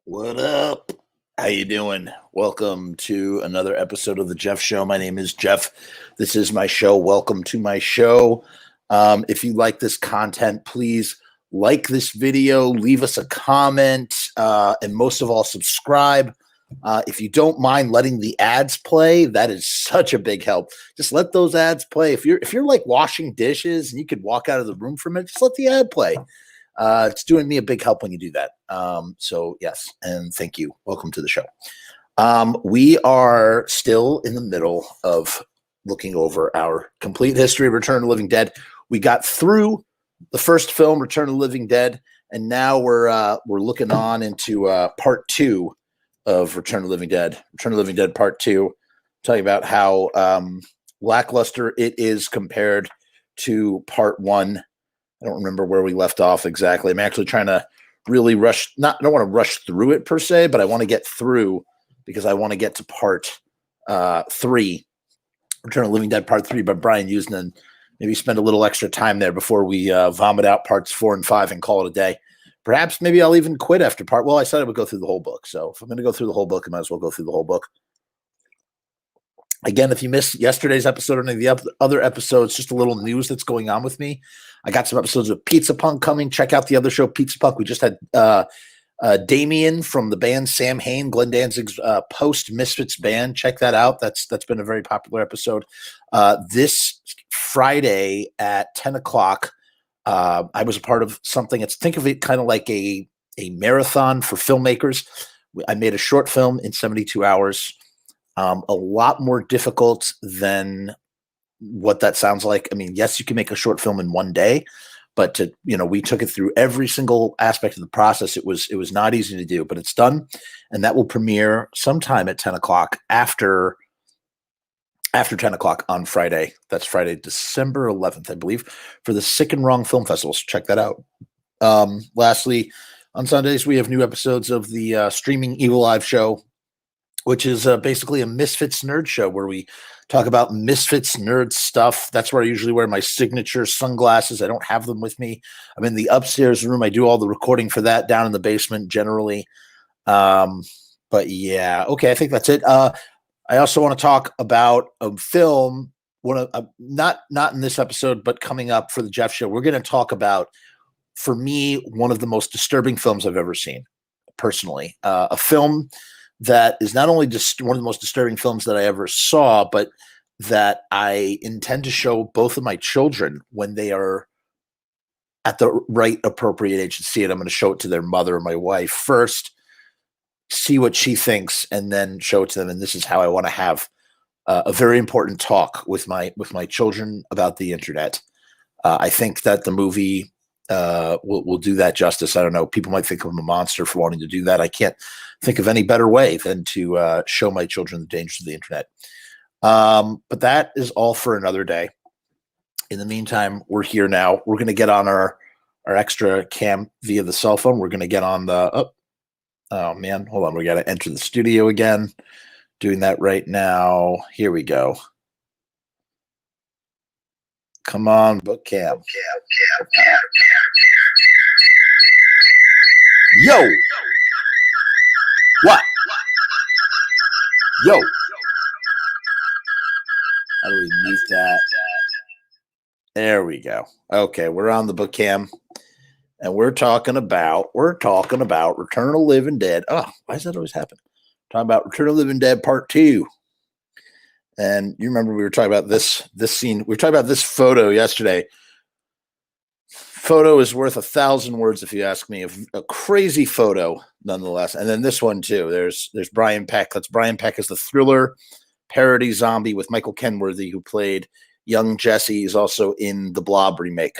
What up? How you doing? Welcome to another episode of the Jeff Show. My name is Jeff. This is my show. Welcome to my show. If you like this content, please like this video, leave us a comment, and most of all, subscribe. If you don't mind letting the ads play, that is such a big help. Just let those ads play. If you're like washing dishes and you could walk out of the room for a minute, just let the ad play. It's doing me a big help when you do that. So yes, and thank you. Welcome to the show. We are still in the middle of looking over our complete history of Return of the Living Dead. We got through the first film, Return of the Living Dead, and now we're looking on into part 2 of Return of the Living Dead. Return of the Living Dead Part 2, talking about how lackluster it is compared to Part 1. I don't remember where we left off exactly. I'm actually trying to really rush. I don't want to rush through it per se, but I want to get through because I want to get to part 3, Return of the Living Dead Part 3 by Brian Usna, and maybe spend a little extra time there before we vomit out parts 4 and 5 and call it a day. Perhaps maybe I'll even quit after part. Well, I said I would go through the whole book. So if I'm going to go through the whole book, I might as well go through the whole book. Again, if you missed yesterday's episode or any of the other episodes, just a little news that's going on with me. I got some episodes of Pizza Punk coming. Check out the other show, Pizza Punk. We just had Damien from the band Sam Hain, Glenn Danzig's post Misfits band. Check that out. That's been a very popular episode. This Friday at 10 o'clock, I was a part of something. Think of it kind of like a marathon for filmmakers. I made a short film in 72 hours. A lot more difficult than what that sounds like. I mean, yes, you can make a short film in one day, but we took it through every single aspect of the process. It was not easy to do, but it's done, and that will premiere sometime at 10 o'clock after 10 o'clock on Friday. That's Friday, December 11th, I believe, for the Sick and Wrong Film Festival. So check that out. Lastly, on Sundays, we have new episodes of the streaming Evil Live show, which is basically a Misfits nerd show where we talk about Misfits nerd stuff. That's where I usually wear my signature sunglasses. I don't have them with me. I'm in the upstairs room. I do all the recording for that down in the basement generally. But yeah, okay, I think that's it. I also want to talk about a film. Not in this episode, but coming up for the Jeff Show. We're going to talk about, for me, one of the most disturbing films I've ever seen, personally. A film that is not only just one of the most disturbing films that I ever saw, but that I intend to show both of my children when they are at the right appropriate age to see it. I'm going to show it to their mother, my wife, first, see what she thinks, and then show it to them. And this is how I want to have a very important talk with my children about the internet. I think that the movie will do that justice. I don't know. People might think I'm a monster for wanting to do that. I can't think of any better way than to show my children the dangers of the internet. But that is all for another day. In the meantime, we're here now. We're going to get on our extra cam via the cell phone. We're going to get on the, oh man, hold on. We got to enter the studio again. Doing that right now. Here we go. Come on, book cam. Yo! What? Yo! How do we mute that? There we go. Okay, we're on the book cam, and we're talking about Return of the Living Dead. Oh, why does that always happen? Talking about Return of the Living Dead Part 2. And you remember we were talking about this scene. We were talking about this photo yesterday. Photo is worth 1,000 words, if you ask me. A crazy photo, nonetheless. And then this one too. There's Brian Peck. That's Brian Peck as the thriller parody zombie with Michael Kenworthy, who played young Jesse. He's also in the Blob remake.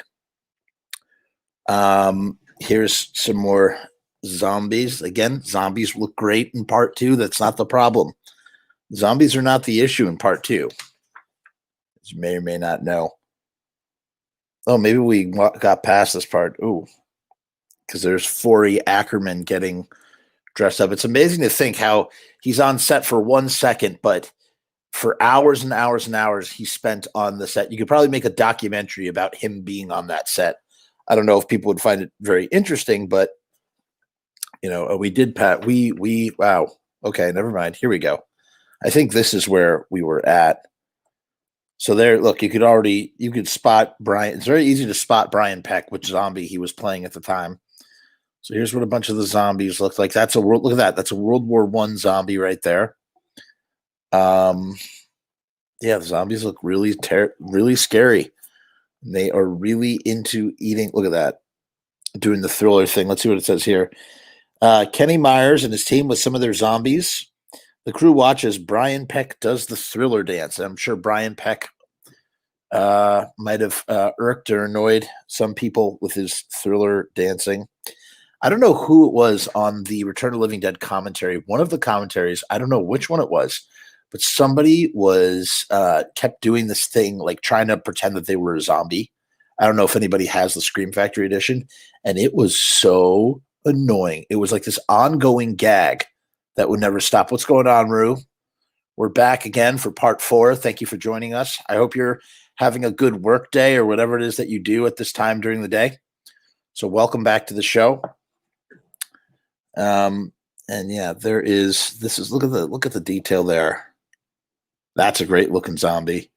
Here's some more zombies. Again, zombies look great in Part 2. That's not the problem. Zombies are not the issue in Part 2, as you may or may not know. Oh, maybe we got past this part. Ooh, because there's Forey Ackerman getting dressed up. It's amazing to think how he's on set for 1 second, but for hours and hours and hours he spent on the set. You could probably make a documentary about him being on that set. I don't know if people would find it very interesting, but We did, Pat. Wow. Okay, never mind. Here we go. I think this is where we were at. So there, look, you could spot Brian. It's very easy to spot Brian Peck, which zombie he was playing at the time. So here's what a bunch of the zombies look like. Look at that. That's a World War I zombie right there. Yeah, the zombies look really scary. They are really into eating. Look at that. Doing the thriller thing. Let's see what it says here. Kenny Myers and his team with some of their zombies. The crew watches. Brian Peck does the thriller dance. I'm sure Brian Peck might have irked or annoyed some people with his thriller dancing. I don't know who it was on the Return of the Living Dead commentary. One of the commentaries, I don't know which one it was, but somebody was kept doing this thing, like trying to pretend that they were a zombie. I don't know if anybody has the Scream Factory edition, and it was so annoying. It was like this ongoing gag that would never stop. What's going on, Rue? We're back again for part 4. Thank you for joining us. I hope you're having a good work day or whatever it is that you do at this time during the day. So welcome back to the show. And yeah, look at the detail there. That's a great looking zombie.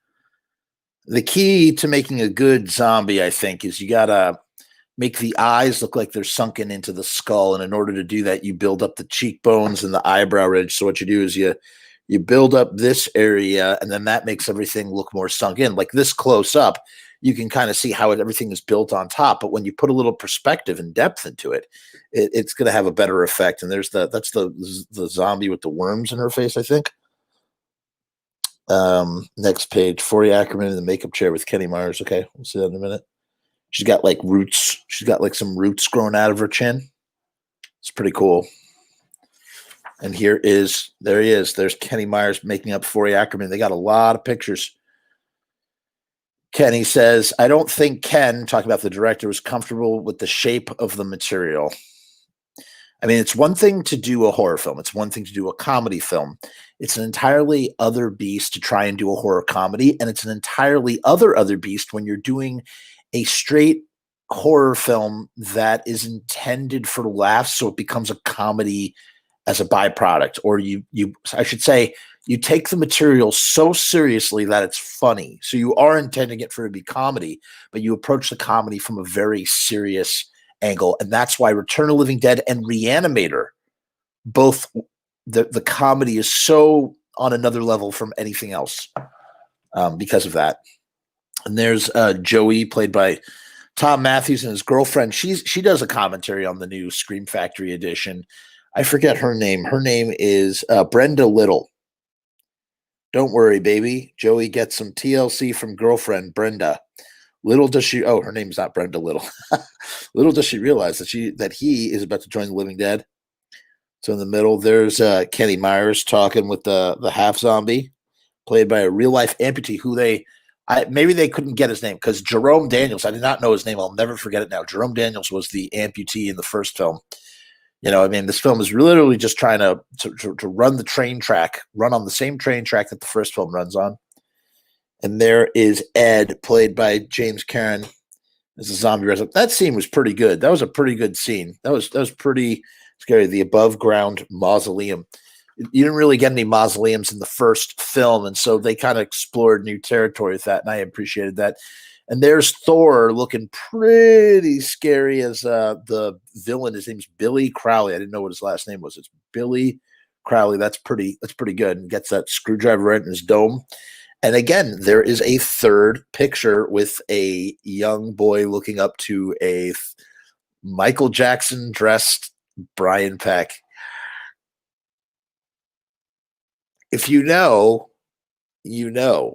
The key to making a good zombie, I think, is you gotta make the eyes look like they're sunken into the skull. And in order to do that, you build up the cheekbones and the eyebrow ridge. So what you do is you build up this area, and then that makes everything look more sunk in. Like this close up, you can kind of see how everything is built on top. But when you put a little perspective and depth into it, it's going to have a better effect. And that's the zombie with the worms in her face, I think. Next page, Forey Ackerman in the makeup chair with Kenny Myers. Okay, we'll see that in a minute. She's got like roots. She's got like some roots growing out of her chin. It's pretty cool. And there he is. There's Kenny Myers making up Forey Ackerman. They got a lot of pictures. Kenny says, I don't think Ken, talking about the director, was comfortable with the shape of the material. I mean, it's one thing to do a horror film. It's one thing to do a comedy film. It's an entirely other beast to try and do a horror comedy. And it's an entirely other beast when you're doing a straight horror film that is intended for laughs. So it becomes a comedy as a byproduct, or I should say, you take the material so seriously that it's funny. So you are intending it for it to be comedy, but you approach the comedy from a very serious angle. And that's why Return of the Living Dead and Reanimator, both the comedy is so on another level from anything else because of that. And there's Joey, played by Tom Matthews, and his girlfriend. She does a commentary on the new Scream Factory edition. I forget her name. Her name is Brenda Little. Don't worry, baby. Joey gets some TLC from girlfriend Brenda. Little does she, her name's not Brenda Little. Little does she realize that he is about to join the Living Dead. So in the middle, there's Kenny Myers talking with the half zombie, played by a real life amputee who maybe they couldn't get his name because Jerome Daniels, I did not know his name. I'll never forget it now. Jerome Daniels was the amputee in the first film. This film is literally just trying to run run on the same train track that the first film runs on. And there is Ed, played by James Karen, as a zombie resident. That scene was pretty good. That was a pretty good scene. That was pretty scary. The above ground mausoleum. You didn't really get any mausoleums in the first film, and so they kind of explored new territory with that, and I appreciated that. And there's Thor looking pretty scary as the villain. His name's Billy Crowley. I didn't know what his last name was. It's Billy Crowley. That's pretty good. And gets that screwdriver right in his dome. And again, there is a third picture with a young boy looking up to a Michael Jackson dressed Brian Peck. If you know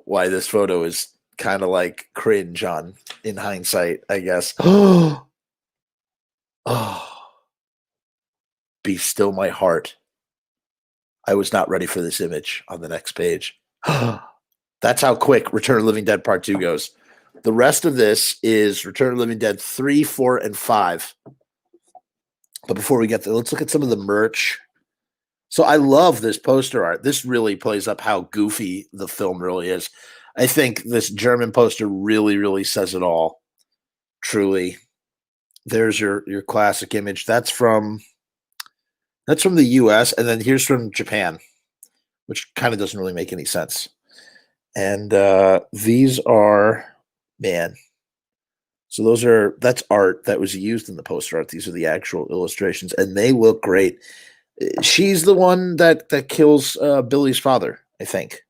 why this photo is kind of like cringe in hindsight, I guess. Oh, be still my heart. I was not ready for this image on the next page. That's how quick Return of the Living Dead Part 2 goes. The rest of this is Return of the Living Dead 3, 4, and 5. But before we get there, let's look at some of the merch. So I love this poster art. This really plays up how goofy the film really is. I think this German poster really, really says it all. Truly. There's your classic image. That's from That's from the US, and then here's from Japan, which kind of doesn't really make any sense. And these are, man. So that's art that was used in the poster art. These are the actual illustrations, and they look great. She's the one that kills Billy's father, I think.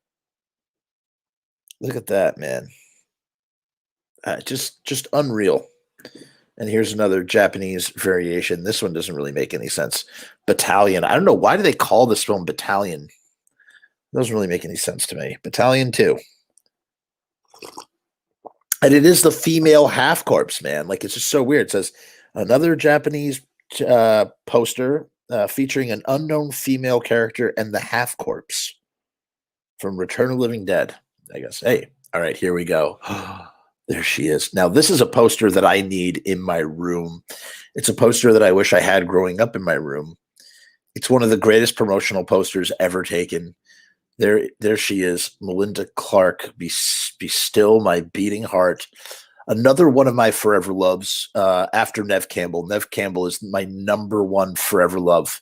Look at that, man. Just unreal. And here's another Japanese variation. This one doesn't really make any sense. Battalion. I don't know, why do they call this film Battalion? It doesn't really make any sense to me. Battalion 2. And it is the female half corpse, man. Like, it's just so weird. It says another Japanese poster featuring an unknown female character and the half corpse from Return of the Living Dead. I guess. Hey, all right, here we go. There she is. Now, this is a poster that I need in my room. It's a poster that I wish I had growing up in my room. It's one of the greatest promotional posters ever taken. There she is, Melinda Clark. Be still, my beating heart. Another one of my forever loves after Neve Campbell. Neve Campbell is my number one forever love.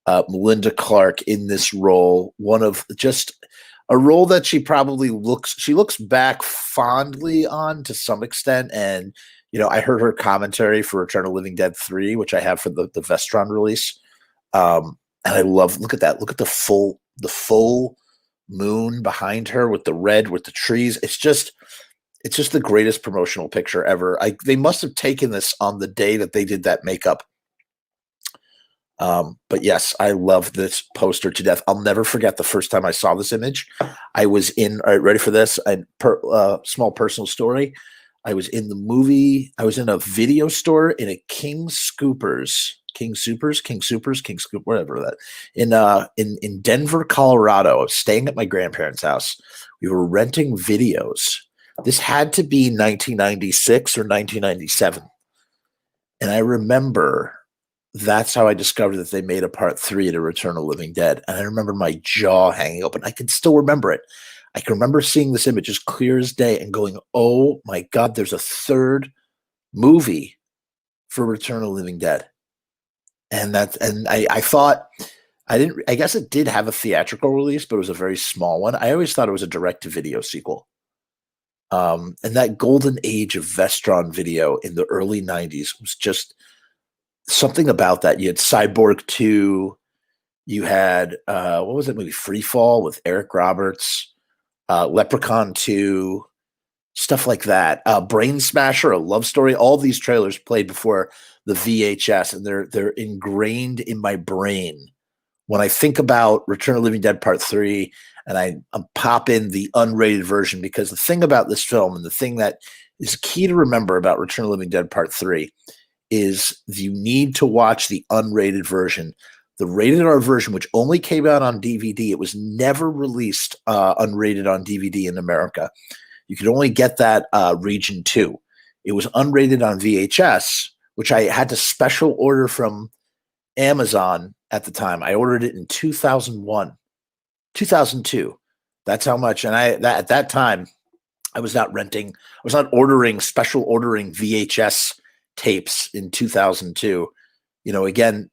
Melinda Clark in this role, one of just a role that she looks back fondly on to some extent. And, I heard her commentary for Return of the Living Dead 3, which I have for the Vestron release. And I love, look at that. Look at the full moon behind her with the red, with the trees. It's just the greatest promotional picture ever. They must have taken this on the day that they did that makeup. But yes, I love this poster to death. I'll never forget the first time I saw this image. I was in, all right, ready for this? Small personal story. I was in a video store in a King Soopers, whatever that, in Denver, Colorado. I was staying at my grandparents' house. We were renting videos. This had to be 1996 or 1997. And I remember that's how I discovered that they made a part 3 to Return of the Living Dead. And I remember my jaw hanging open. I can still remember it. I can remember seeing this image as clear as day and going, oh my God, there's a third movie for Return of the Living Dead. And I thought, I guess it did have a theatrical release, but it was a very small one. I always thought it was a direct-to-video sequel. And that golden age of Vestron video in the early 90s was just something about that. You had Cyborg 2. You had, what was that movie? Free Fall with Eric Roberts. Leprechaun 2. Stuff like that. Brain Smasher, A Love Story. All these trailers played before the VHS, and they're ingrained in my brain. When I think about Return of the Living Dead Part 3, and I pop in the unrated version, because the thing about this film, and the thing that is key to remember about Return of the Living Dead Part 3, is you need to watch the unrated version. The rated R version, which only came out on DVD, it was never released unrated on DVD in America. You could only get that region 2. It was unrated on VHS, which I had to special order from Amazon at the time. I ordered it in 2001, 2002. That's how much. And at that time, I was not special ordering VHS tapes in 2002. Again,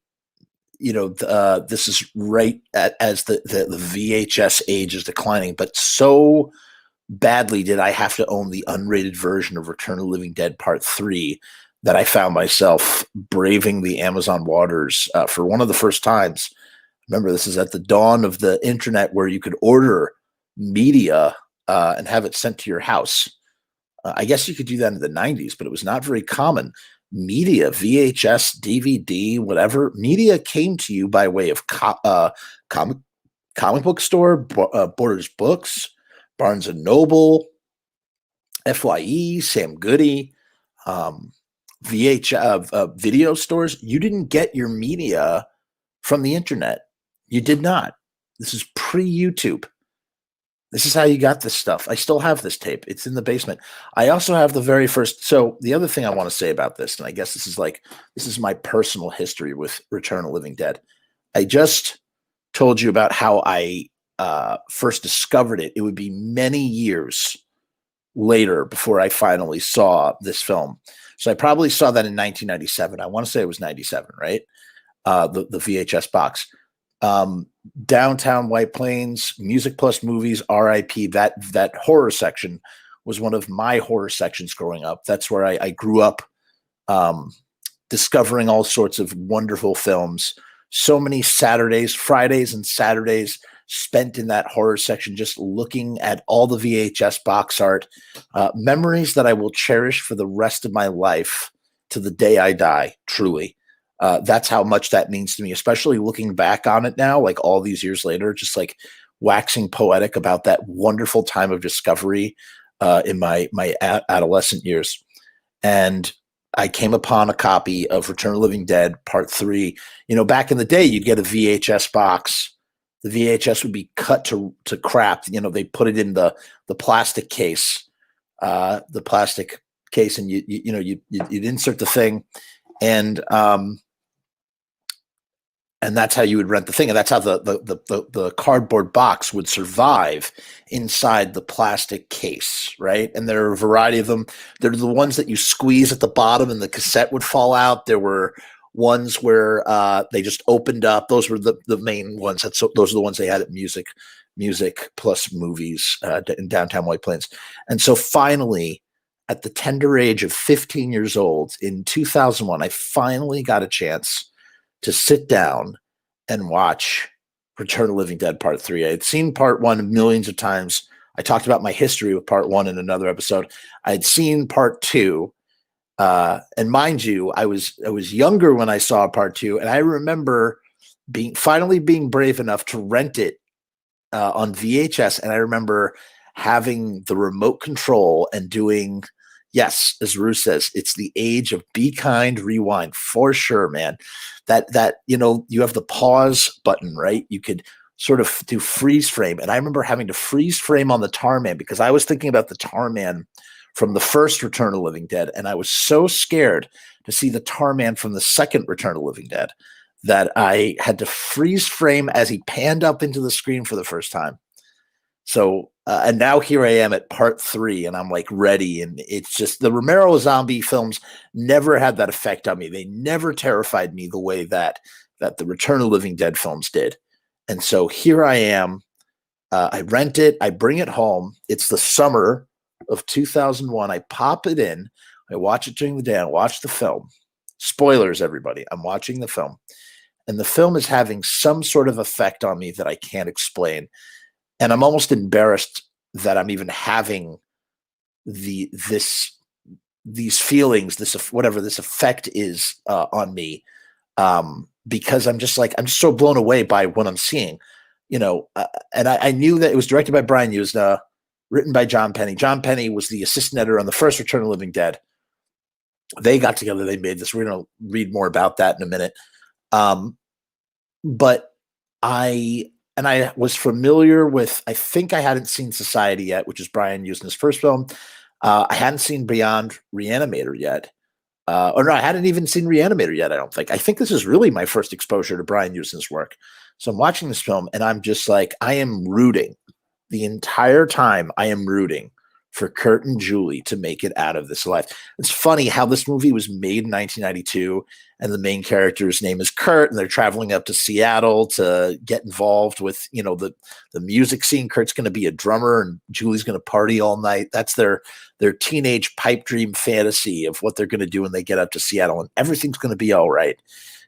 this is right as the VHS age is declining, but so badly did I have to own the unrated version of Return of the Living Dead Part 3 that I found myself braving the Amazon waters for one of the first times. Remember, this is at the dawn of the internet, where you could order media and have it sent to your house. I guess you could do that in the 90s, but it was not very common. Media, VHS, DVD, whatever, media came to you by way of comic book store, Borders Books, Barnes and Noble, FYE, Sam Goody, video stores. You didn't get your media from the internet. You did not. This is pre-YouTube. This is how you got this stuff. I still have this tape. It's in the basement. I also have the very first. So the other thing I want to say about this, and I guess this is my personal history with Return of the Living Dead. I just told you about how I first discovered it. It would be many years later before I finally saw this film. So I probably saw that in 1997. I want to say it was 97, right? the VHS box. Downtown White Plains, Music Plus Movies, RIP. That horror section was one of my horror sections growing up. That's where I grew up, discovering all sorts of wonderful films. So many Saturdays, Fridays, and Saturdays spent in that horror section, just looking at all the VHS box art. Memories that I will cherish for the rest of my life to the day I die, truly. That's how much that means to me, especially looking back on it now, like all these years later, just like waxing poetic about that wonderful time of discovery in my adolescent years. And I came upon a copy of Return of the Living Dead Part 3. Back in the day, you'd get a VHS box. The VHS would be cut to crap. They put it in the plastic case, and you'd insert the thing, and that's how you would rent the thing, and that's how the cardboard box would survive inside the plastic case, right? And there are a variety of them. They're the ones that you squeeze at the bottom and the cassette would fall out. There were ones where they just opened up. Those were the main ones. Those are the ones they had at Music Plus Movies in downtown White Plains. And so finally, at the tender age of 15 years old, in 2001, I finally got a chance to sit down and watch Return of the Living Dead Part 3. I had seen Part 1 millions of times. I talked about my history with Part 1 in another episode. I had seen Part 2. And mind you, I was younger when I saw Part 2, and I remember finally being brave enough to rent it on VHS. And I remember having the remote control and doing, yes, as Rue says, it's the age of be kind, rewind, for sure, man. That you have the pause button, right? You could sort of do freeze frame. And I remember having to freeze frame on the Tarman because I was thinking about the Tarman from the first Return of the Living Dead, and I was so scared to see the Tarman from the second Return of the Living Dead that I had to freeze frame as he panned up into the screen for the first time. So, and now here I am at Part 3, and I'm like ready. And it's just the Romero zombie films never had that effect on me. They never terrified me the way that the Return of the Living Dead films did. And so here I am. I rent it. I bring it home. It's the summer of 2001. I pop it in. I watch it during the day. I watch the film. Spoilers, everybody. I'm watching the film. And the film is having some sort of effect on me that I can't explain. And I'm almost embarrassed that I'm even having these feelings, whatever this effect is on me, because I'm just so blown away by what I'm seeing, and I knew that it was directed by Brian Usna, written by John Penny. John Penny was the assistant editor on the first Return of the Living Dead. They got together, they made this. We're going to read more about that in a minute. But I was familiar with, I think I hadn't seen Society yet, which is Brian Usna's first film. I hadn't seen Beyond Reanimator yet. Or no, I hadn't even seen Reanimator yet, I don't think. I think this is really my first exposure to Brian Usna's work. So I'm watching this film, and I'm just like, I am rooting. The entire time I am rooting for Kurt and Julie to make it out of this life. It's funny how this movie was made in 1992, and the main character's name is Kurt, and they're traveling up to Seattle to get involved with, the music scene. Kurt's going to be a drummer, and Julie's going to party all night. That's their teenage pipe dream fantasy of what they're going to do when they get up to Seattle, and everything's going to be all right.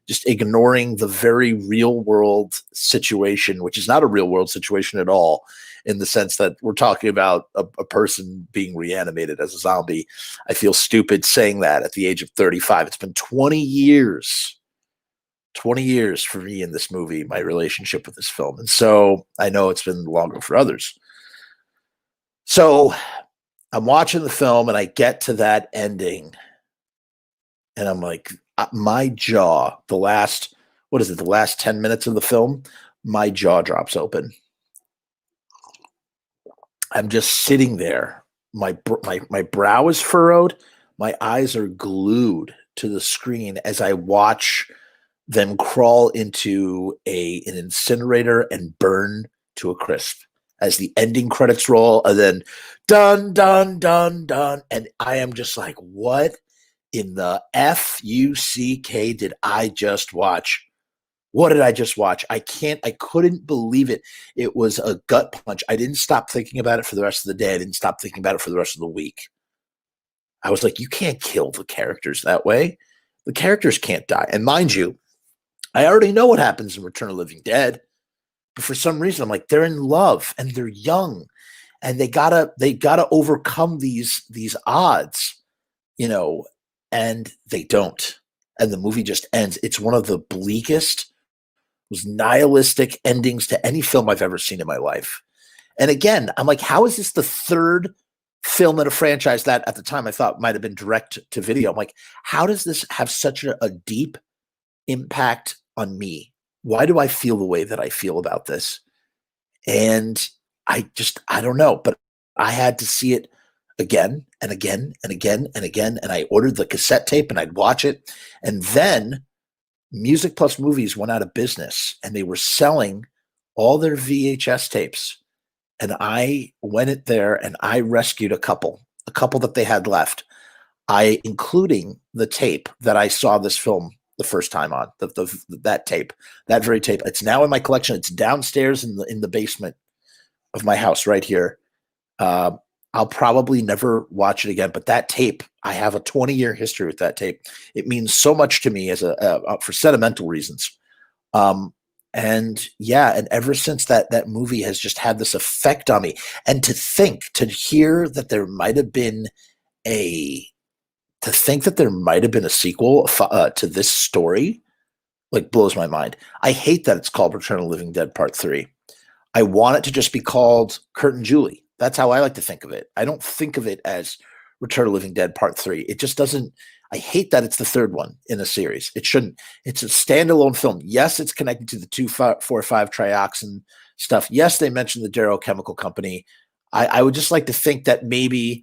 Just ignoring the very real world situation, which is not a real world situation at all, in the sense that we're talking about a person being reanimated as a zombie. I feel stupid saying that at the age of 35. It's been 20 years for me in this movie, my relationship with this film. And so I know it's been longer for others. So I'm watching the film, and I get to that ending, and I'm like, my jaw, the last 10 minutes of the film, my jaw drops open. I'm just sitting there. My brow is furrowed. My eyes are glued to the screen as I watch them crawl into an incinerator and burn to a crisp. As the ending credits roll, and then dun, dun, dun, dun. And I am just like, what in the FUCK did I just watch? What did I just watch? I couldn't believe it. It was a gut punch. I didn't stop thinking about it for the rest of the day. I didn't stop thinking about it for the rest of the week. I was like, you can't kill the characters that way. The characters can't die. And mind you, I already know what happens in Return of the Living Dead. But for some reason, I'm like, they're in love and they're young and they gotta overcome these odds, and they don't. And the movie just ends. It's one of the bleakest, most nihilistic endings to any film I've ever seen in my life. And again, I'm like, how is this the third film in a franchise that at the time I thought might have been direct to video? I'm like, how does this have such a deep impact on me? Why do I feel the way that I feel about this? And I don't know, but I had to see it again and again and again and again. And I ordered the cassette tape and I'd watch it. And then Music Plus Movies went out of business and they were selling all their VHS tapes. And I went in there and I rescued a couple that they had left. Including the tape that I saw this film the first time on, that tape, that very tape. It's now in my collection. It's downstairs in the basement of my house right here. I'll probably never watch it again, but that tape, I have a 20-year history with that tape. It means so much to me as for sentimental reasons. And ever since that movie has just had this effect on me. And to hear that there might have been a sequel to this story, like, blows my mind. I hate that it's called Return of the Living Dead Part 3. I want it to just be called Kurt and Julie. That's how I like to think of it. I don't think of it as Return of the Living Dead Part 3. It just doesn't. I hate that it's the third one in a series. It shouldn't. It's a standalone film. Yes, it's connected to the 2,4,5-trioxin stuff. Yes, they mentioned the Darrow Chemical Company. I would just like to think that maybe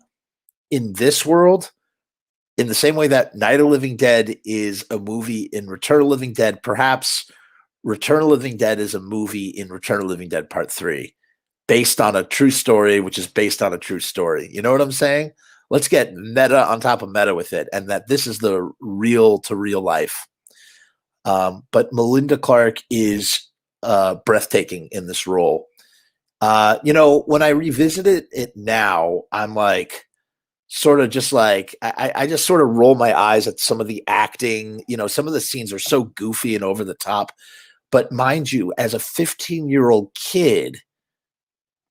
in this world, in the same way that Night of the Living Dead is a movie in Return of the Living Dead, perhaps Return of the Living Dead is a movie in Return of the Living Dead Part 3, based on a true story, which is based on a true story. You know what I'm saying? Let's get meta on top of meta with it, and that this is the real to real life. But Melinda Clark is breathtaking in this role. When I revisited it now, I'm like, sort of just like, I just sort of roll my eyes at some of the acting. Some of the scenes are so goofy and over the top. But mind you, as a 15-year-old kid,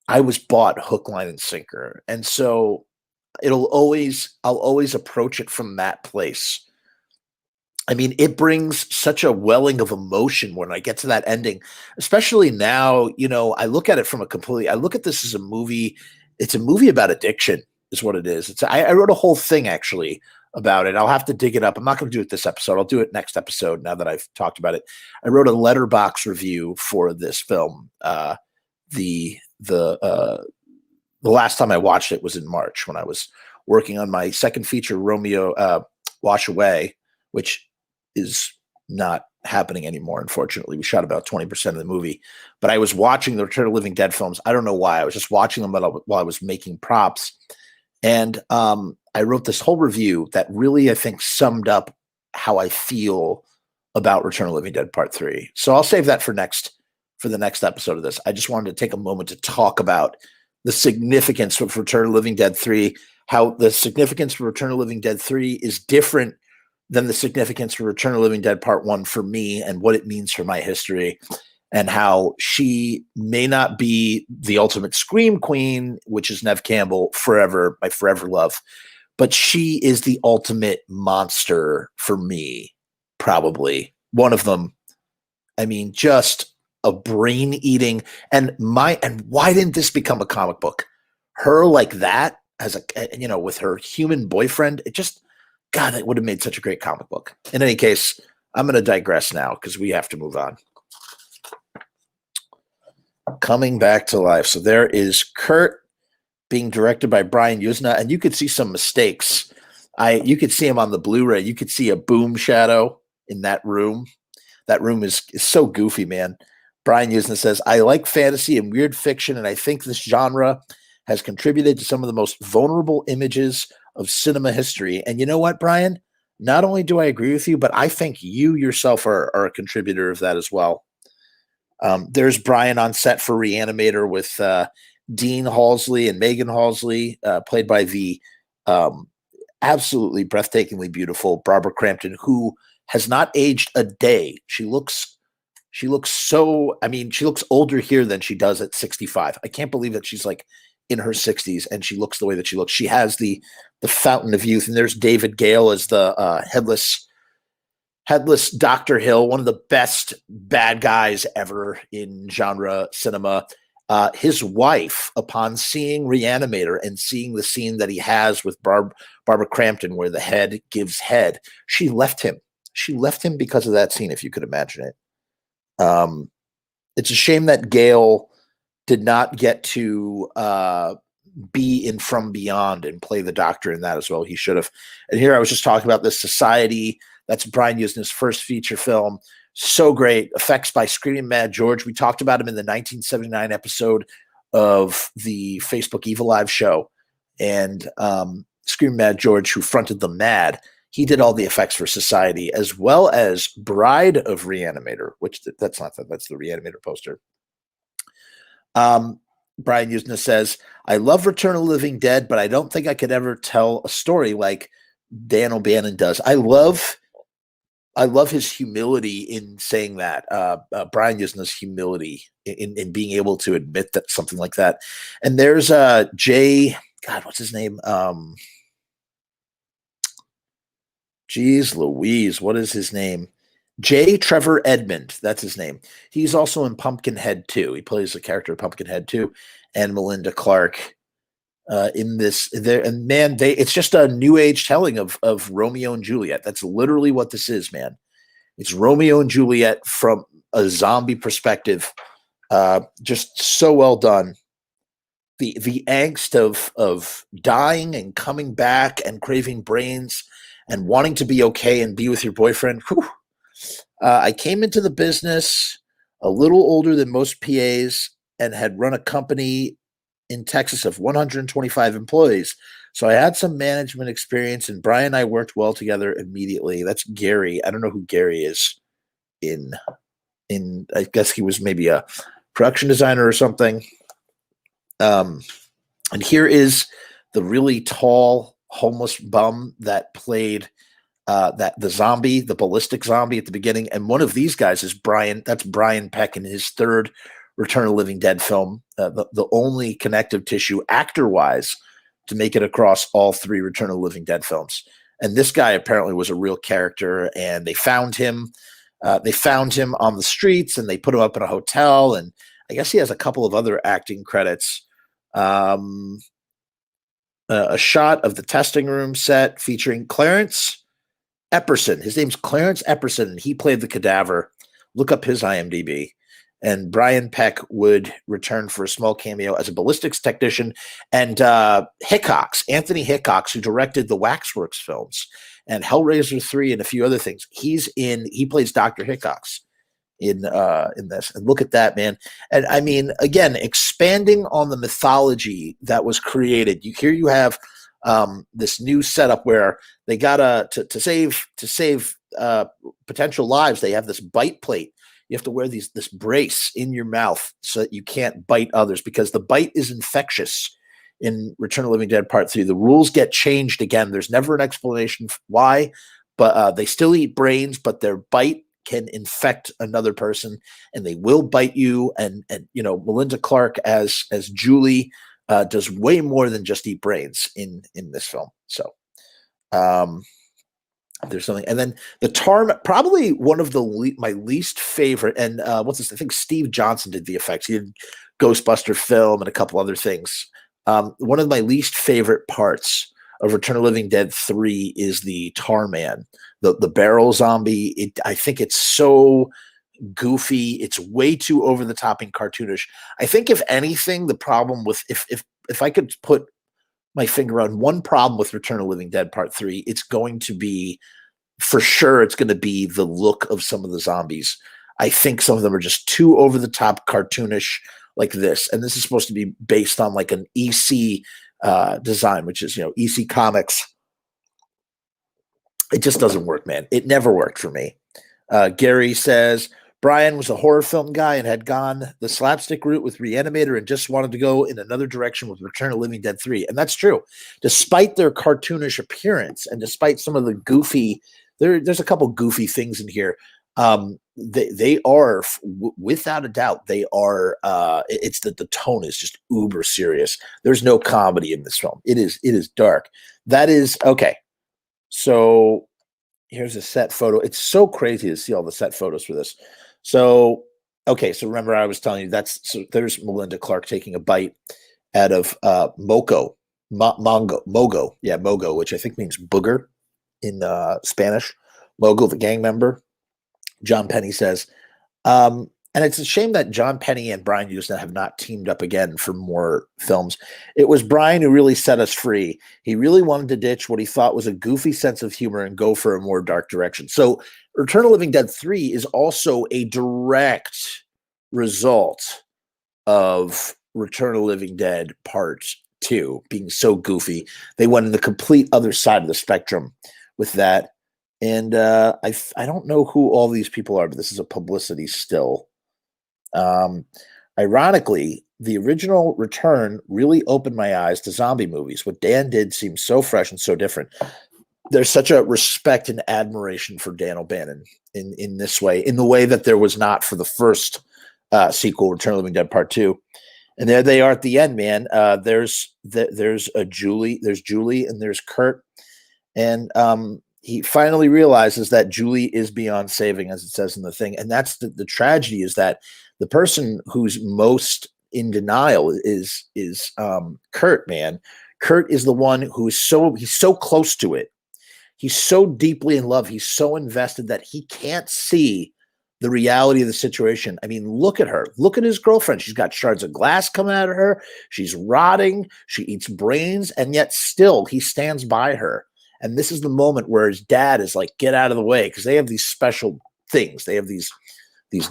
I was bought hook, line, and sinker. And so I'll always approach it from that place. I mean, it brings such a welling of emotion when I get to that ending, especially now. I look at it I look at this as a movie. It's a movie about addiction is what it is. I wrote a whole thing actually about it. I'll have to dig it up. I'm not going to do it this episode. I'll do it next episode now that I've talked about it. I wrote a letterbox review for this film. The last time I watched it was in March when I was working on my second feature, Romeo Wash Away, which is not happening anymore, unfortunately. We shot about 20% of the movie. But I was watching the Return of the Living Dead films. I don't know why. I was just watching them while I was making props. And I wrote this whole review that really, I think, summed up how I feel about Return of the Living Dead Part 3. So I'll save that for the next episode of this. I just wanted to take a moment to talk about the significance of Return of the Living Dead 3, how the significance for Return of the Living Dead 3 is different than the significance for Return of the Living Dead Part 1 for me, and what it means for my history, and how she may not be the ultimate scream queen, which is Neve Campbell, my forever love, but she is the ultimate monster for me, probably. One of them. I mean, just a brain eating, and why didn't this become a comic book? Her like that as with her human boyfriend, God, it would have made such a great comic book. In any case, I'm going to digress now because we have to move on. Coming back to life. So there is Kurt being directed by Brian Yuzna, and you could see some mistakes. You could see him on the Blu-ray. You could see a boom shadow in that room. That room is so goofy, man. Brian Yuzna says, I like fantasy and weird fiction, and I think this genre has contributed to some of the most vulnerable images of cinema history. And you know what, Brian? not only do I agree with you, but I think you yourself are a contributor of that as well. There's Brian on set for Reanimator with Dean Halsley and Megan Halsley, played by the um, absolutely breathtakingly beautiful Barbara Crampton, who has not aged a day. She looks so, I mean, she looks older here than she does at 65. I can't believe that she's like in her 60s and she looks the way that she looks. She has the fountain of youth. And there's David Gale as the headless Dr. Hill, one of the best bad guys ever in genre cinema. His wife, upon seeing Reanimator and seeing the scene that he has with Barbara Crampton, where the head gives head, she left him. She left him because of that scene, if you could imagine it. It's a shame that Gale did not get to be in From Beyond and play the Doctor in that as well. He should have. And here I was just talking about this Society. That's Brian Usna's first feature film. So great. Effects by Screaming Mad George. We talked about him in the 1979 episode of the Facebook Evil Live show. And Screaming Mad George, who fronted the Mad, he did all the effects for Society, as well as Bride of Reanimator, which that's not that. That's the Reanimator poster. Brian Usna says, I love Return of the Living Dead, but I don't think I could ever tell a story like Dan O'Bannon does. I love his humility in saying that. Brian Usna's humility in being able to admit that something like that. And there's Jay, God, what's his name? Geez Louise, what is his name? J. Trevor Edmond, that's his name. He's also in Pumpkinhead 2. He plays the character of Pumpkinhead 2, and Melinda Clark in this. There, and man, it's just a new age telling of Romeo and Juliet. That's literally what this is, man. It's Romeo and Juliet from a zombie perspective. Just so well done. The angst of dying and coming back and craving brains and wanting to be okay and be with your boyfriend. I came into the business a little older than most PAs and had run a company in Texas of 125 employees. So I had some management experience, and Brian and I worked well together immediately. That's Gary. I don't know who Gary is in I guess he was maybe a production designer or something. And here is the really tall homeless bum that played the zombie, the ballistic zombie at the beginning. And one of these guys is Brian. That's Brian Peck in his third Return of the Living Dead film, the only connective tissue actor-wise to make it across all three Return of the Living Dead films. And this guy apparently was a real character, and they found him. They found him on the streets, and they put him up in a hotel. And I guess he has a couple of other acting credits. A shot of the testing room set featuring Clarence Epperson. His name's Clarence Epperson, and he played the cadaver. Look up his IMDb. And Brian Peck would return for a small cameo as a ballistics technician. And Anthony Hickox, who directed the Waxworks films and Hellraiser 3 and a few other things, he plays Dr. Hickox in this. And look at that, man. And I mean, again, expanding on the mythology that was created. You have this new setup where they gotta to save potential lives. They have this bite plate. You have to wear this brace in your mouth so that you can't bite others, because the bite is infectious in Return of the Living Dead Part 3. The rules get changed again. There's never an explanation why, but they still eat brains, but their bite can infect another person, and they will bite you. And Melinda Clark as Julie does way more than just eat brains in this film. So there's something. And then the Tarman, probably one of my least favorite. And what's this? I think Steve Johnson did the effects. He did Ghostbuster film and a couple other things. One of my least favorite parts of Return of the Living Dead 3 is the Tarman, the barrel zombie. I think it's so goofy. It's way too over the top and cartoonish. I think if anything, the problem with if I could put my finger on one problem with Return of the Living Dead Part 3, it's going to be, for sure, it's going to be the look of some of the zombies. I think some of them are just too over the top cartoonish like this. And this is supposed to be based on like an EC design, which is, EC Comics. It just doesn't work, man. It never worked for me. Gary says Brian was a horror film guy and had gone the slapstick route with Reanimator and just wanted to go in another direction with Return of the Living Dead 3. And that's true. Despite their cartoonish appearance and despite some of the goofy, there's a couple goofy things in here. They are, without a doubt, they are. It's that the tone is just uber serious. There's no comedy in this film. It is dark. That is okay. So here's a set photo. It's so crazy to see all the set photos for this. So, okay. So remember I was telling you there's Melinda Clark taking a bite out of mogo. Yeah, mogo, which I think means booger in Spanish. Mogo, the gang member. John Penny says, and it's a shame that John Penny and Brian Usna have not teamed up again for more films. It was Brian who really set us free. He really wanted to ditch what he thought was a goofy sense of humor and go for a more dark direction. So Return of the Living Dead 3 is also a direct result of Return of the Living Dead Part 2 being so goofy. They went in the complete other side of the spectrum with that. And I don't know who all these people are, but this is a publicity still. Ironically, the original Return really opened my eyes to zombie movies. What Dan did seems so fresh and so different. There's such a respect and admiration for Dan O'Bannon in this way, in the way that there was not for the first sequel, Return of the Living Dead Part 2. And there they are at the end, man. There's Julie, and there's Kurt. And he finally realizes that Julie is beyond saving, as it says in the thing. And that's the tragedy, is that the person who's most in denial is Kurt, man. Kurt is the one he's so close to it. He's so deeply in love. He's so invested that he can't see the reality of the situation. I mean, look at her. Look at his girlfriend. She's got shards of glass coming out of her. She's rotting. She eats brains. And yet still he stands by her. And this is the moment where his dad is like, get out of the way, because they have these special things. They have these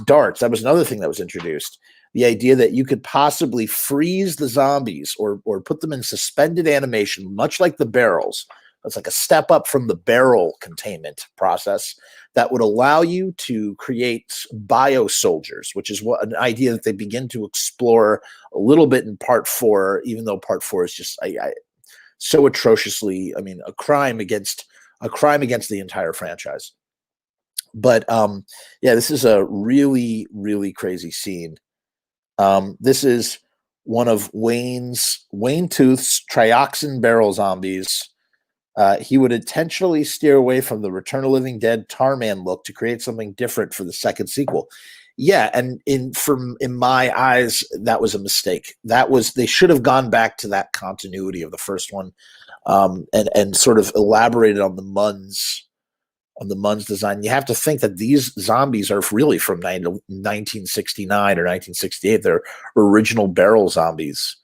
darts. That was another thing that was introduced. The idea that you could possibly freeze the zombies or put them in suspended animation, much like the barrels. It's like a step up from the barrel containment process that would allow you to create bio soldiers, which is an idea that they begin to explore a little bit in Part 4, even though Part 4 is just so atrociously, I mean, a crime against the entire franchise. But yeah, this is a really, really crazy scene. This is one of Wayne Tooth's trioxin barrel zombies. He would intentionally steer away from the Return of the Living Dead Tarman look to create something different for the second sequel. Yeah, and in my eyes, that was a mistake. They should have gone back to that continuity of the first one, and sort of elaborated on the Munns design. You have to think that these zombies are really from 1969 or 1968. They're original barrel zombies,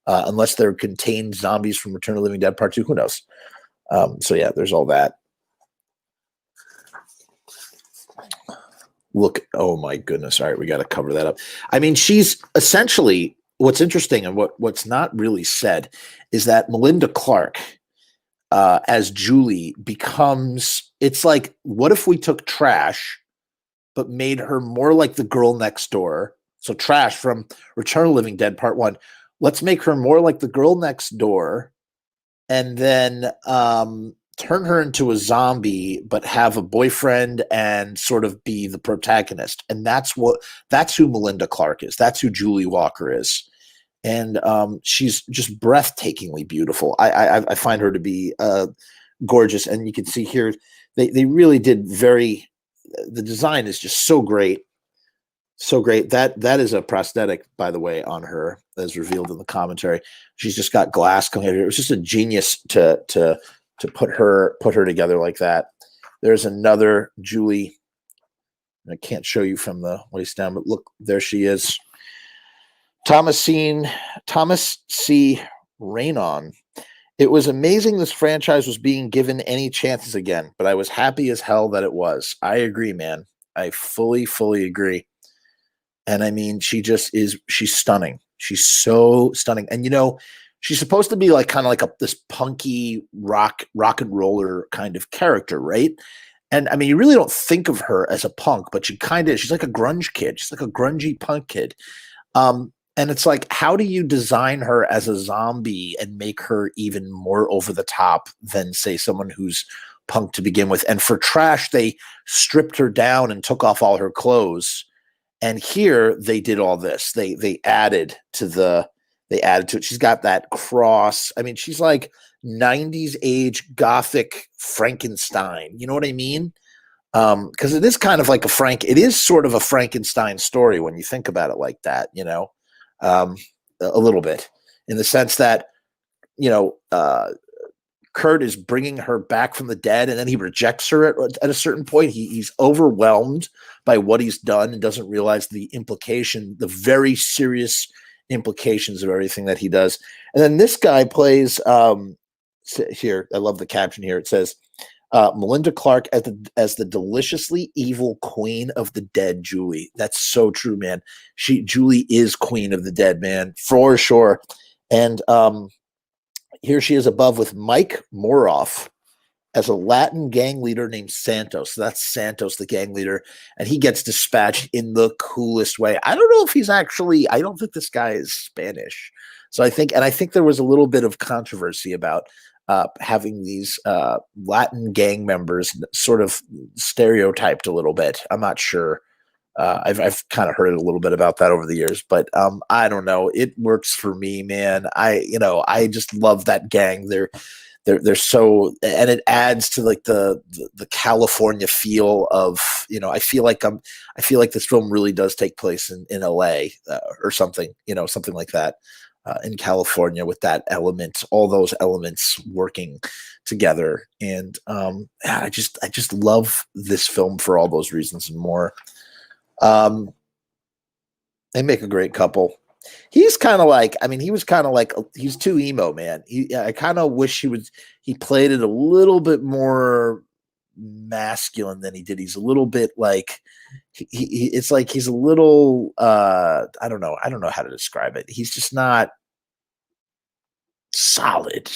unless they're contained zombies from Return of the Living Dead Part 2. Who knows? So yeah, there's all that. Look, oh my goodness. All right, we got to cover that up. I mean, she's essentially, what's interesting and what's not really said is that Melinda Clark, as Julie, becomes, it's like, what if we took Trash but made her more like the girl next door? So Trash from Return of the Living Dead Part 1. Let's make her more like the girl next door, and then turn her into a zombie, but have a boyfriend and sort of be the protagonist. And that's who Melinda Clark is. That's who Julie Walker is. And she's just breathtakingly beautiful. I find her to be gorgeous. And you can see here, they really did the design is just so great. So great. That is a prosthetic, by the way, on her, as revealed in the commentary. She's just got glass coming out of her. It was just a genius to put her together like that. There's another Julie. I can't show you from the waist down, but look, there she is. Thomas C. Raynon. It was amazing this franchise was being given any chances again, but I was happy as hell that it was. I agree, man. I fully agree. And I mean, she's stunning. She's so stunning. And she's supposed to be like kind of like this punky rock and roller kind of character, right? And I mean, you really don't think of her as a punk, but she's like a grunge kid. She's like a grungy punk kid. And it's like, how do you design her as a zombie and make her even more over the top than, say, someone who's punk to begin with? And for Trash, they stripped her down and took off all her clothes. And here they did all this. They added to it. She's got that cross. I mean, she's like 90s age gothic Frankenstein. You know what I mean? Because it is kind of like it is sort of a Frankenstein story when you think about it like that, you know, a little bit, in the sense that, you know, Kurt is bringing her back from the dead, and then he rejects her at a certain point. He's overwhelmed by what he's done and doesn't realize the very serious implications of everything that he does. And then this guy plays, here, I love the caption here. It says, Melinda Clark as the deliciously evil queen of the dead, Julie. That's so true, man. Julie is queen of the dead, man, for sure. And here she is above with Mike Moroff as a Latin gang leader named Santos. So that's Santos, the gang leader, and he gets dispatched in the coolest way. I don't know if he's actually, I don't think this guy is Spanish. So I think there was a little bit of controversy about having these Latin gang members sort of stereotyped a little bit. I'm not sure. I've kind of heard a little bit about that over the years, but I don't know. It works for me, man. I just love that gang. They're so, and it adds to like the California feel of, you know, I feel like this film really does take place in LA or something, you know, something like that. In California, with that element, all those elements working together. And I just love this film for all those reasons and more. They make a great couple. He's kind of like, I mean, he's too emo, man. I kind of wish he played it a little bit more masculine than he did. He's a little bit like, it's like he's a little, I don't know how to describe it. He's just not solid.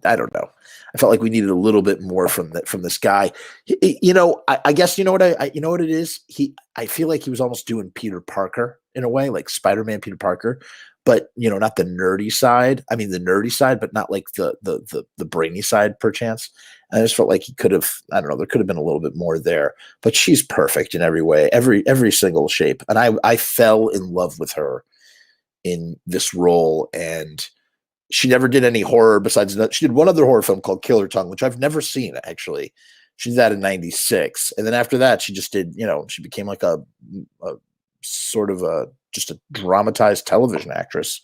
I don't know. I felt like we needed a little bit more from this guy. You know, I guess you know what it is. I feel like he was almost doing Peter Parker in a way, like Spider-Man Peter Parker, but you know, not the nerdy side. I mean, the nerdy side, but not like the brainy side, perchance. And I just felt like he could have. I don't know. There could have been a little bit more there. But she's perfect in every way, every single shape. And I fell in love with her in this role. And she never did any horror besides that. She did one other horror film called Killer Tongue, which I've never seen, actually. She did that in '96. And then after that, she just did, you know, she became like a sort of just a dramatized television actress.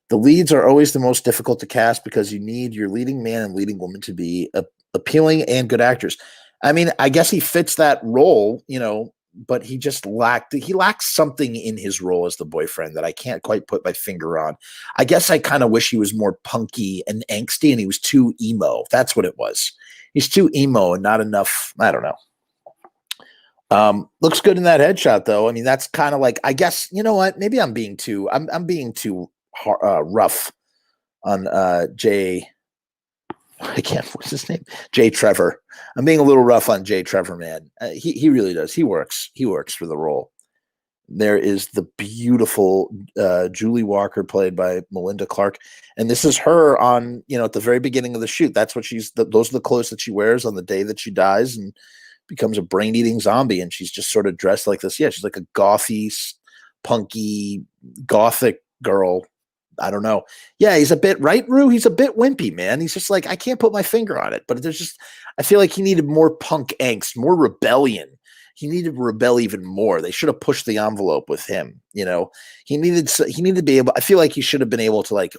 The leads are always the most difficult to cast because you need your leading man and leading woman to be appealing and good actors. I mean, I guess he fits that role, you know, but he lacks something in his role as the boyfriend that I can't quite put my finger on. I guess I kind of wish he was more punky and angsty, and he was too emo. That's what it was. He's too emo and not enough. I don't know. Looks good in that headshot, though. I mean, that's kind of like, I guess, you know what? Maybe I'm being too rough on Jay. I can't. What's his name? Jay Trevor. I'm being a little rough on Jay Trevor, man. He really does. He works for the role. There is the beautiful Julie Walker, played by Melinda Clark, and this is her on, you know, at the very beginning of the shoot. That's what those are the clothes that she wears on the day that she dies and becomes a brain-eating zombie. And she's just sort of dressed like this. Yeah, she's like a gothy, punky, gothic girl. I don't know. Yeah, he's a bit, right, Rue? He's a bit wimpy, man. He's just like, I can't put my finger on it, but I feel like he needed more punk angst, more rebellion. He needed to rebel even more. They should have pushed the envelope with him. You know, he needed to be able, I feel like he should have been able to like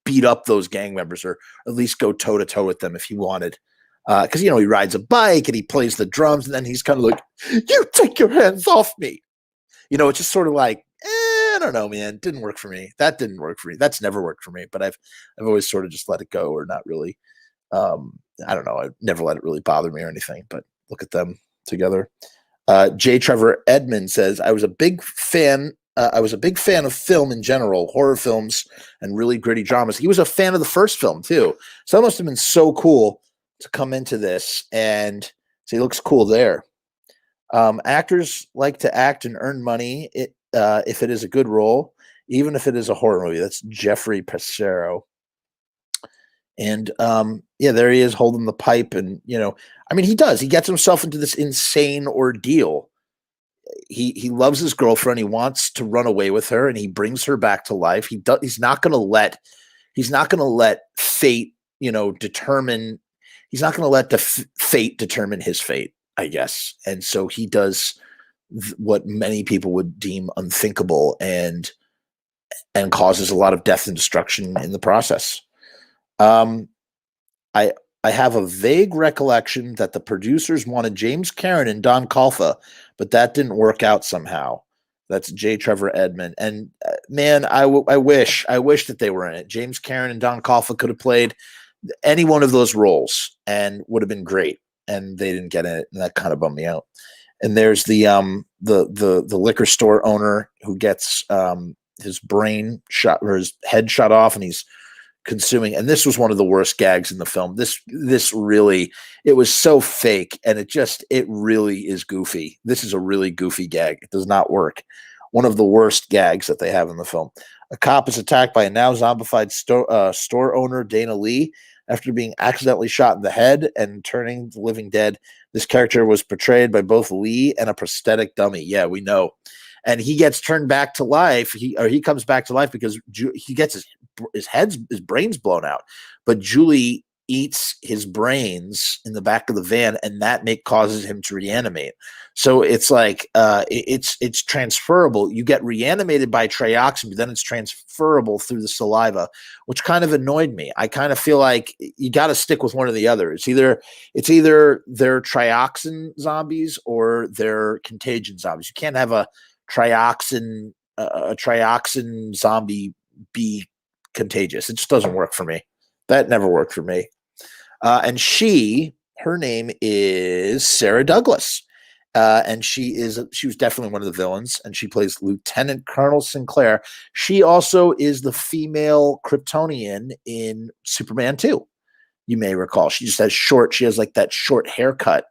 beat up those gang members, or at least go toe to toe with them if he wanted. Cause you know, he rides a bike and he plays the drums, and then he's kind of like, you take your hands off me. You know, it's just sort of like, I don't know, man. Didn't work for me. That didn't work for me. That's never worked for me. But I've always sort of just let it go, or not really. I don't know. I've never let it really bother me or anything. But look at them together. J. Trevor Edmond says, I was a big fan I was a big fan of film in general, horror films and really gritty dramas. He was a fan of the first film too, so that must have been so cool to come into this and so he looks cool there. Actors like to act and earn money if it is a good role, even if it is a horror movie. That's Jeffrey Passero. And yeah, there he is holding the pipe. And, I mean, he does. He gets himself into this insane ordeal. He loves his girlfriend. He wants to run away with her, and he brings her back to life. He's not going to let fate, determine. He's not going to let the fate determine his fate, I guess. And so he does what many people would deem unthinkable, and causes a lot of death and destruction in the process. I have a vague recollection that the producers wanted James Karen and Don Calfa, but that didn't work out somehow. That's J. Trevor Edmond. And man, I wish that they were in it. James Karen and Don Calfa could have played any one of those roles and would have been great. And they didn't get in it, and that kind of bummed me out. And there's the liquor store owner who gets his brain shot or his head shot off, and he's consuming. And this was one of the worst gags in the film. This really, it was so fake, and it really is goofy. This is a really goofy gag. It does not work. One of the worst gags that they have in the film. A cop is attacked by a now zombified store owner, Dana Lee, after being accidentally shot in the head and turning the living dead. This character was portrayed by both Lee and a prosthetic dummy. Yeah, we know. And he gets turned back to life. He comes back to life because he gets his brains blown out. But Julie eats his brains in the back of the van, and that causes him to reanimate. So it's like it's transferable. You get reanimated by trioxin, but then it's transferable through the saliva, which kind of annoyed me. I kind of feel like you got to stick with one or the other. It's either they're trioxin zombies or they're contagion zombies. You can't have a trioxin zombie be contagious. It just doesn't work for me. That never worked for me. And her name is Sarah Douglas. And she was definitely one of the villains, and she plays Lieutenant Colonel Sinclair. She also is the female Kryptonian in Superman 2. You may recall. She has like that short haircut,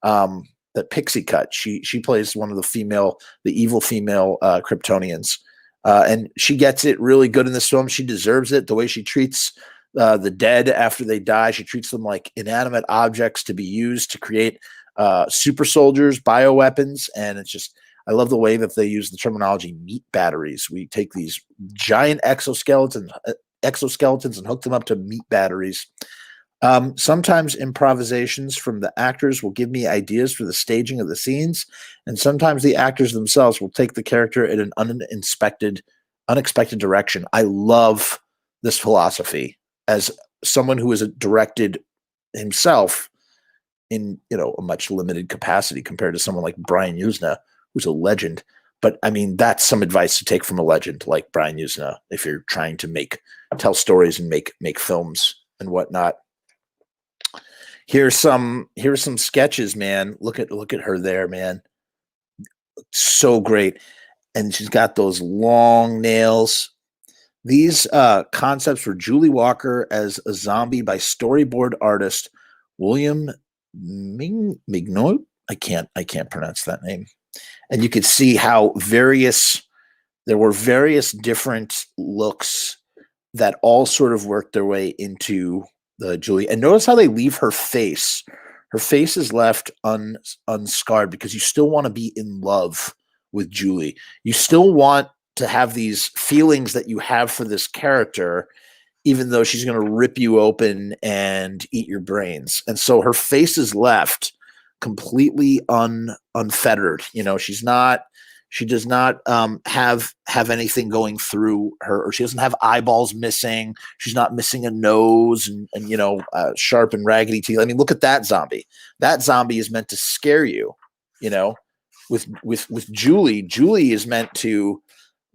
that pixie cut. She plays one of the evil female Kryptonians. And she gets it really good in this film. She deserves it. The way she treats the dead after they die, she treats them like inanimate objects to be used to create super soldiers, bioweapons. And I love the way that they use the terminology meat batteries. We take these giant exoskeletons and hook them up to meat batteries. Sometimes improvisations from the actors will give me ideas for the staging of the scenes, and sometimes the actors themselves will take the character in an unexpected direction. I love this philosophy as someone who has directed himself in a much limited capacity compared to someone like Brian Usna, who's a legend. But I mean, that's some advice to take from a legend like Brian Usna if you're trying to tell stories and make films and whatnot. Here's some sketches, man. Look at her there, man. So great. And she's got those long nails. These concepts were Julie Walker as a zombie by storyboard artist William Mignot. I can't pronounce that name. And you could see how there were various different looks that all sort of worked their way into the Julie. And notice how they leave her face. Her face is left unscarred because you still want to be in love with Julie. You still want to have these feelings that you have for this character, even though she's going to rip you open and eat your brains. And so her face is left completely unfettered. She does not have anything going through her, or she doesn't have eyeballs missing. She's not missing a nose and sharp and raggedy teeth. I mean, look at that zombie. That zombie is meant to scare you. With Julie, Julie is meant to.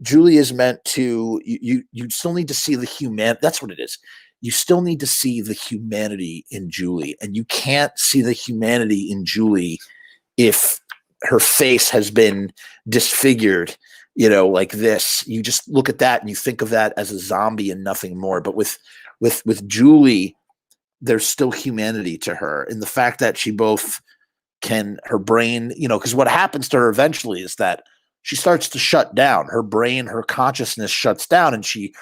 You still need to see the human. That's what it is. You still need to see the humanity in Julie, and you can't see the humanity in Julie if her face has been disfigured like this. You just look at that and you think of that as a zombie and nothing more. But with Julie, there's still humanity to her in the fact that she both can, her brain, because what happens to her eventually is that she starts to shut down. Her brain, her consciousness shuts down, and she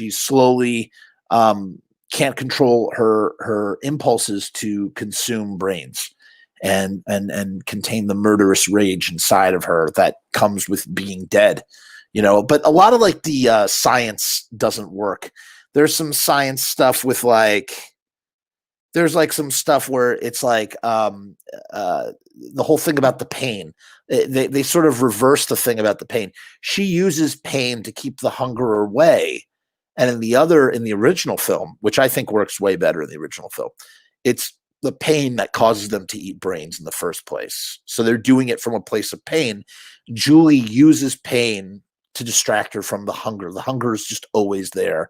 slowly can't control her impulses to consume brains and contain the murderous rage inside of her that comes with being dead. But a lot of like the science doesn't work. There's some science stuff with there's like some stuff where it's like the whole thing about the pain. They sort of reverse the thing about the pain. She uses pain to keep the hunger away. And in the original film, which I think works way better in the original film, it's the pain that causes them to eat brains in the first place. So they're doing it from a place of pain. Julie uses pain to distract her from the hunger. The hunger is just always there.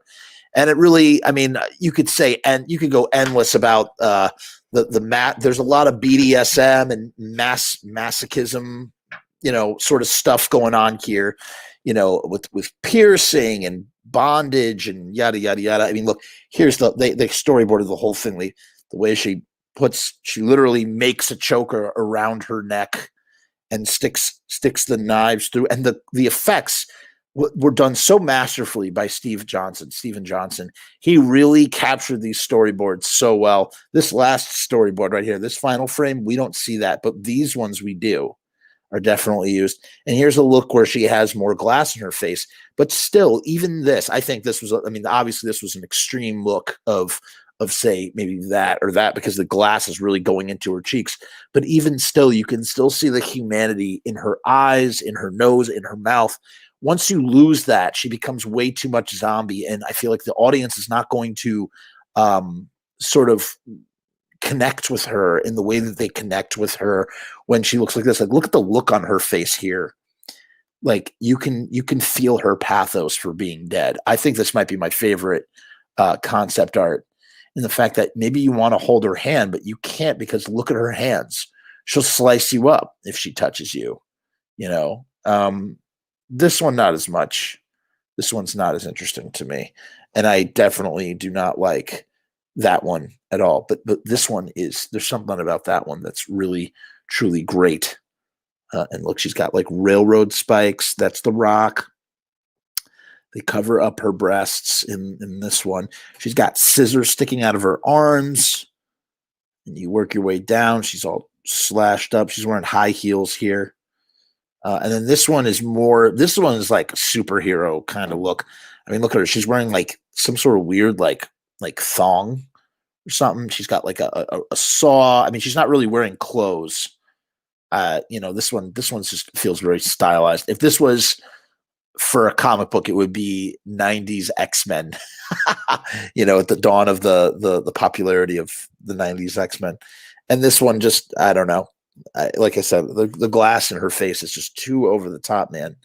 And it really, I mean, you could say, and you could go endless about there's a lot of BDSM and masochism, sort of stuff going on here, with piercing and bondage and yada, yada, yada. I mean, look, here's the storyboard of the whole thing. The way she literally makes a choker around her neck and sticks the knives through, and the effects were done so masterfully by Steven Johnson. He really captured these storyboards so well. This last storyboard right here, this final frame, we don't see that, but these ones we do are definitely used. And here's a look where she has more glass in her face, but still, even this, I think this was, obviously this was an extreme look of say maybe that or that, because the glass is really going into her cheeks. But even still, you can still see the humanity in her eyes, in her nose, in her mouth. Once you lose that, she becomes way too much zombie. And I feel like the audience is not going to sort of connect with her in the way that they connect with her when she looks like this. Like, look at the look on her face here. Like, you can feel her pathos for being dead. I think this might be my favorite concept art, in the fact that maybe you want to hold her hand, but you can't, because look at her hands. She'll slice you up if she touches you, This one, not as much. This one's not as interesting to me. And I definitely do not like that one at all. But this one there's something about that one that's really, truly great. And look, she's got like railroad spikes. That's the Rock. They cover up her breasts in this one. She's got scissors sticking out of her arms. And you work your way down. She's all slashed up. She's wearing high heels here. And then this one is like a superhero kind of look. I mean, look at her. She's wearing like some sort of weird, like thong or something. She's got like a saw. I mean, she's not really wearing clothes. This one's just feels very stylized. If this was for a comic book, it would be 90s X-Men, at the dawn of the popularity of the 90s X-Men. And this one just, I don't know. Like I said, the glass in her face is just too over the top, man.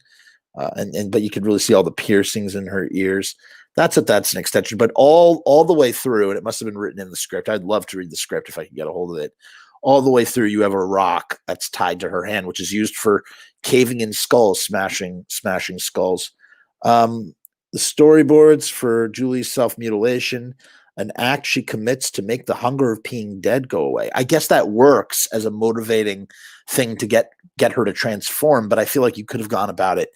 But you could really see all the piercings in her ears. That's an extension, but all the way through, and it must have been written in the script. I'd love to read the script if I could get a hold of it. All the way through, you have a rock that's tied to her hand, which is used for caving in skulls, smashing skulls. The storyboards for Julie's self-mutilation, an act she commits to make the hunger of being dead go away. I guess that works as a motivating thing to get her to transform, but I feel like you could have gone about it.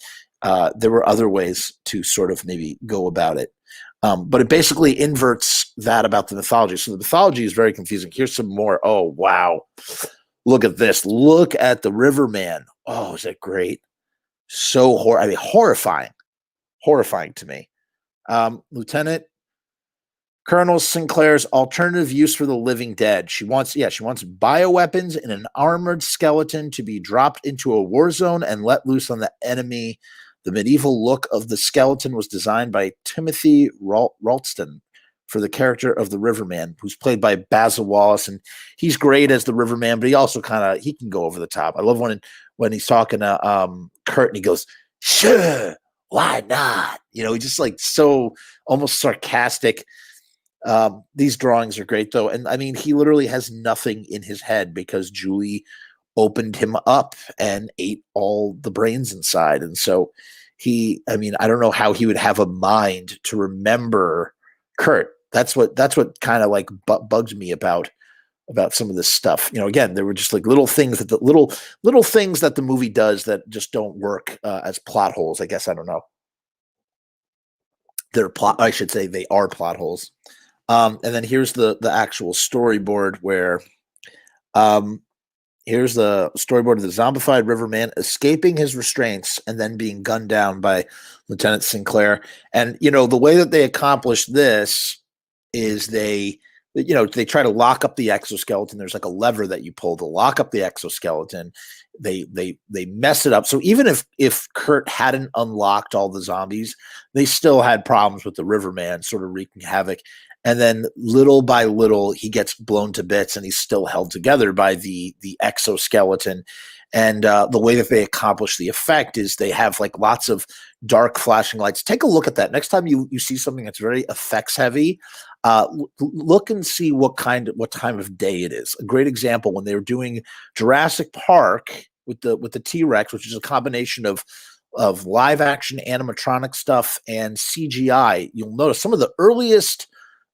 There were other ways to sort of maybe go about it. But it basically inverts that about the mythology. So the mythology is very confusing. Here's some more. Oh, wow. Look at this. Look at the Riverman. Oh, is that great? So horrifying. Horrifying to me. Lieutenant Colonel Sinclair's alternative use for the living dead. She wants bioweapons in an armored skeleton to be dropped into a war zone and let loose on the enemy. The medieval look of the skeleton was designed by Timothy Ralston for the character of the Riverman, who's played by Basil Wallace, and he's great as the Riverman, but he also he can go over the top. I love when he's talking to Kurt and he goes, "Sure, why not?" He's just like so almost sarcastic. These drawings are great though, and I mean, he literally has nothing in his head because Julie opened him up and ate all the brains inside. And so I don't know how he would have a mind to remember Kurt. That's what kind of like bugs me about some of this stuff. Again, there were just like little things that little things that the movie does that just don't work as plot holes. I guess, I don't know. I should say they are plot holes. And then here's the actual storyboard where here's the storyboard of the zombified Riverman escaping his restraints and then being gunned down by Lieutenant Sinclair. And, the way that they accomplish this is they try to lock up the exoskeleton. There's like a lever that you pull to lock up the exoskeleton. They mess it up. So even if Kurt hadn't unlocked all the zombies, they still had problems with the Riverman sort of wreaking havoc. And then little by little, he gets blown to bits, and he's still held together by the exoskeleton. And the way that they accomplish the effect is they have like lots of dark flashing lights. Take a look at that. Next time you see something that's very effects heavy, look and see what time of day it is. A great example, when they were doing Jurassic Park with the T-Rex, which is a combination of live action animatronic stuff and CGI, you'll notice some of the earliest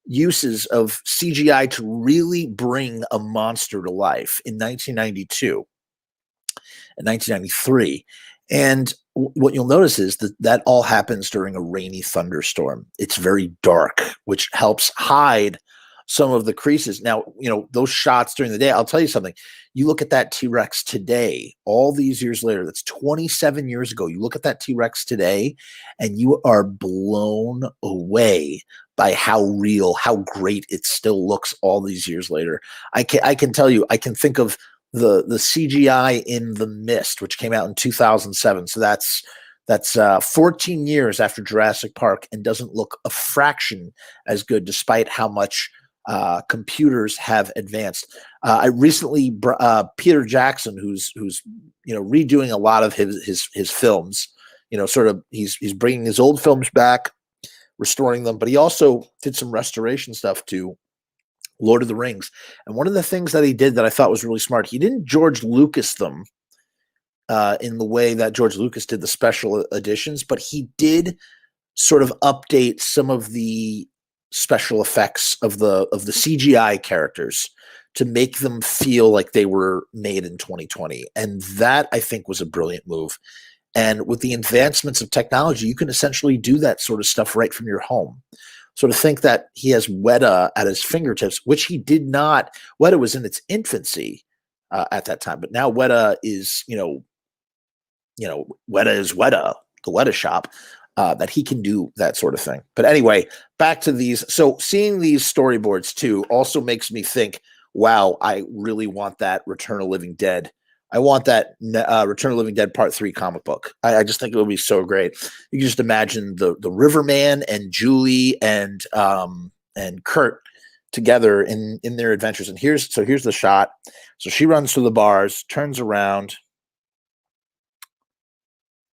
uses of CGI to really bring a monster to life in 1992 and 1993. And what you'll notice is that all happens during a rainy thunderstorm. It's very dark, which helps hide some of the creases. Now, those shots during the day, I'll tell you something. You look at that T-Rex today, all these years later, that's 27 years ago. You look at that T-Rex today and you are blown away by how real, how great it still looks all these years later. I can tell you, I can think of the CGI in The Mist, which came out in 2007. So that's 14 years after Jurassic Park, and doesn't look a fraction as good, despite how much computers have advanced. I recently, Peter Jackson, who's redoing a lot of his films, he's bringing his old films back, restoring them, but he also did some restoration stuff to Lord of the Rings. And one of the things that he did that I thought was really smart, he didn't George Lucas them in the way that George Lucas did the special editions, but he did sort of update some of the special effects of the CGI characters to make them feel like they were made in 2020. And that, I think, was a brilliant move. And with the advancements of technology, you can essentially do that sort of stuff right from your home. So to think that he has Weta at his fingertips, which he did not, Weta was in its infancy at that time, but now Weta is, Weta is Weta, the Weta shop, that he can do that sort of thing. But anyway, back to these. So seeing these storyboards too also makes me think, wow, I really want that Return of Living Dead. I want that Return of the Living Dead Part 3 comic book. I just think it would be so great. You can just imagine the Riverman and Julie and Kurt together in their adventures. And here's the shot. So she runs through the bars, turns around.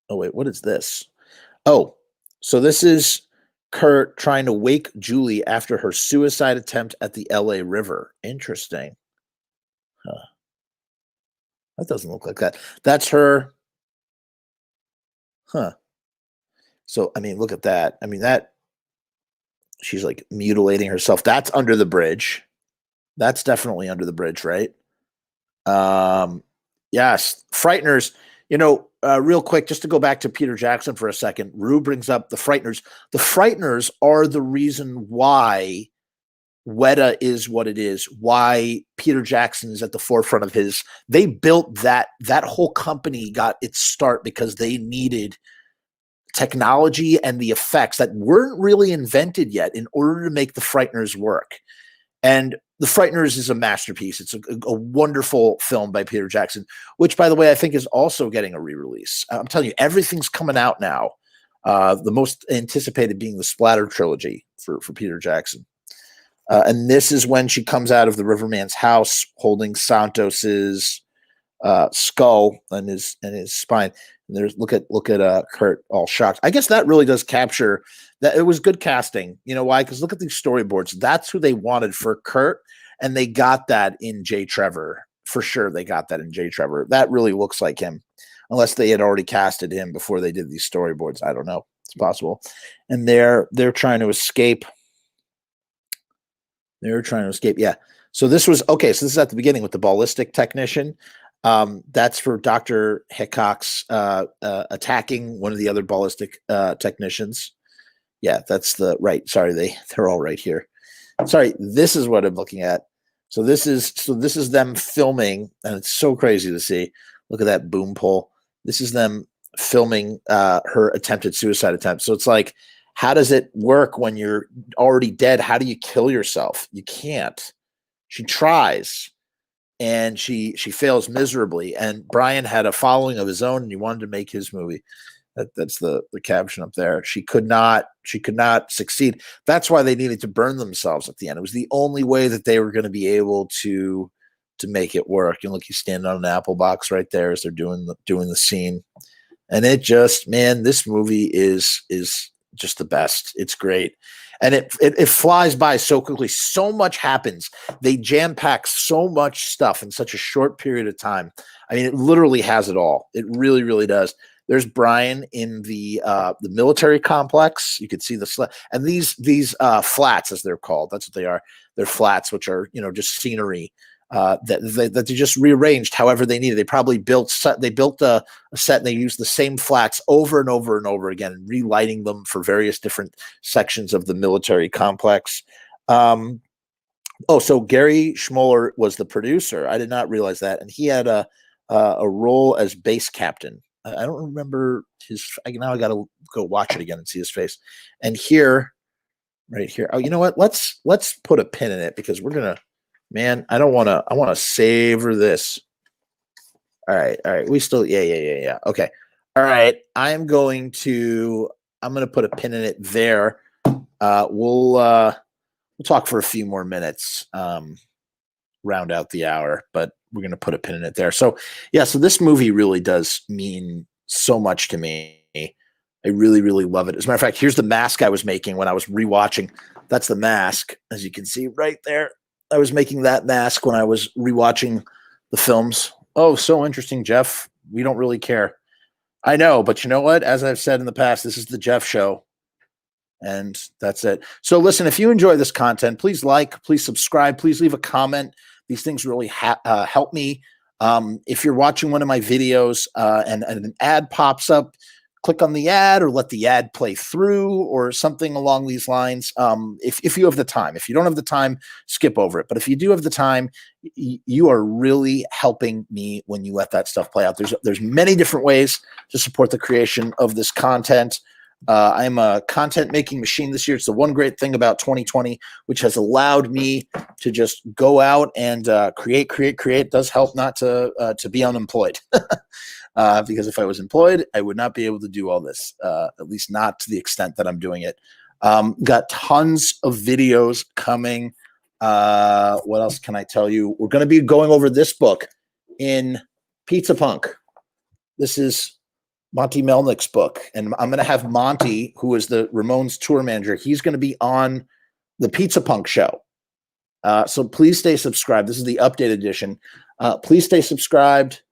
Oh, wait, what is this? Oh, so this is Kurt trying to wake Julie after her suicide attempt at the LA River. Interesting. Huh. That doesn't look like that. That's her. Huh. So, look at that. She's like mutilating herself. That's under the bridge. That's definitely under the bridge, right? Yes. Frighteners, real quick, just to go back to Peter Jackson for a second, Rue brings up the Frighteners. The Frighteners are the reason why Weta is what it is, why Peter Jackson is at the forefront of they built that whole company got its start because they needed technology and the effects that weren't really invented yet in order to make the Frighteners work. And the Frighteners is a masterpiece. It's a wonderful film by Peter Jackson, which, by the way, I think is also getting a re-release. I'm telling you, everything's coming out now. The most anticipated being the Splatter Trilogy for Peter Jackson. And this is when she comes out of the Riverman's house holding Santos's skull and his spine. And there's look at Kurt all shocked. I guess that really does capture that. It was good casting. You know why? Because look at these storyboards. That's who they wanted for Kurt, and they got that in Jay Trevor for sure they got that in J. Trevor. That really looks like him, unless they had already casted him before they did these storyboards. I don't know. It's possible. And they're trying to escape. They're trying to escape. Yeah. So this was okay. So this is at the beginning with the ballistic technician. That's for Dr. Hickok's attacking one of the other ballistic technicians. Yeah, that's the right. Sorry, they're all right here. Sorry, this is what I'm looking at. So this is them filming, and it's so crazy to see. Look at that boom pole. This is them filming her attempted suicide attempt. So it's like, how does it work when you're already dead? How do you kill yourself? You can't. She tries, and she fails miserably. And Brian had a following of his own, and he wanted to make his movie. That's the caption up there. She could not succeed. That's why they needed to burn themselves at the end. It was the only way that they were going to be able to make it work. And look, he's standing on an apple box right there as they're doing the scene. And it just, man, this movie is just the best. It's great. And it flies by so quickly. So much happens. They jam pack so much stuff in such a short period of time. I mean, it literally has it all. It really, really does. There's Brian in the military complex. You could see and these flats, as they're called. That's what they are. They're flats, which are just scenery that they just rearranged however they needed. They probably built a set, and they used the same flats over and over and over again, relighting them for various different sections of the military complex. So Gary Schmoller was the producer. I did not realize that, and he had a role as base captain. I don't remember now I got to go watch it again and see his face. And here, right here. Oh, you know what? Let's put a pin in it, because we're gonna. Man, I want to savor this. All right. We still, yeah. Okay. All right. I'm going to put a pin in it there. We'll talk for a few more minutes, round out the hour, but we're going to put a pin in it there. So yeah, so this movie really does mean so much to me. I really, really love it. As a matter of fact, here's the mask I was making when I was rewatching. That's the mask, as you can see right there. I was making that mask when I was rewatching the films. Oh, so interesting, Jeff. We don't really care. I know, but you know what? As I've said in the past, this is the Jeff Show, and that's it. So listen, if you enjoy this content, please please subscribe, please leave a comment. These things really help me. If you're watching one of my videos and an ad pops up, click on the ad or let the ad play through or something along these lines. If you have the time. If you don't have the time, skip over it. But if you do have the time, you are really helping me when you let that stuff play out. There's many different ways to support the creation of this content. I'm a content making machine this year. It's the one great thing about 2020, which has allowed me to just go out and create. It does help not to be unemployed. Because if I was employed, I would not be able to do all this, at least not to the extent that I'm doing it. Got tons of videos coming. What else can I tell you? We're going to be going over this book in Pizza Punk. This is Monty Melnick's book, and I'm going to have Monty, who is the Ramones tour manager. He's going to be on the Pizza Punk show. So please stay subscribed. This is the updated edition. Please stay subscribed.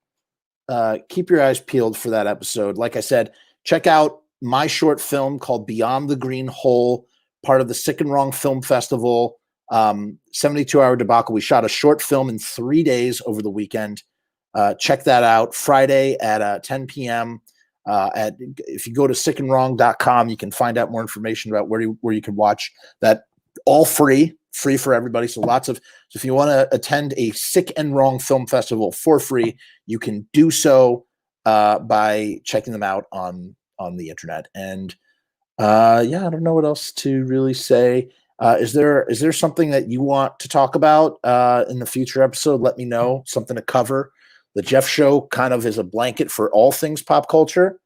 Keep your eyes peeled for that episode. Like I said, check out my short film called Beyond the Green Hole, part of the Sick and Wrong Film Festival, 72-hour debacle. We shot a short film in 3 days over the weekend. Check that out Friday at 10 p.m. If you go to sickandwrong.com, you can find out more information about where you can watch that, all free for everybody. So if you want to attend a Sick and Wrong Film Festival for free, you can do so by checking them out on the internet. And I don't know what else to really say. Is there something that you want to talk about in the future episode? Let me know. Something to cover. The Jeff Show kind of is a blanket for all things pop culture.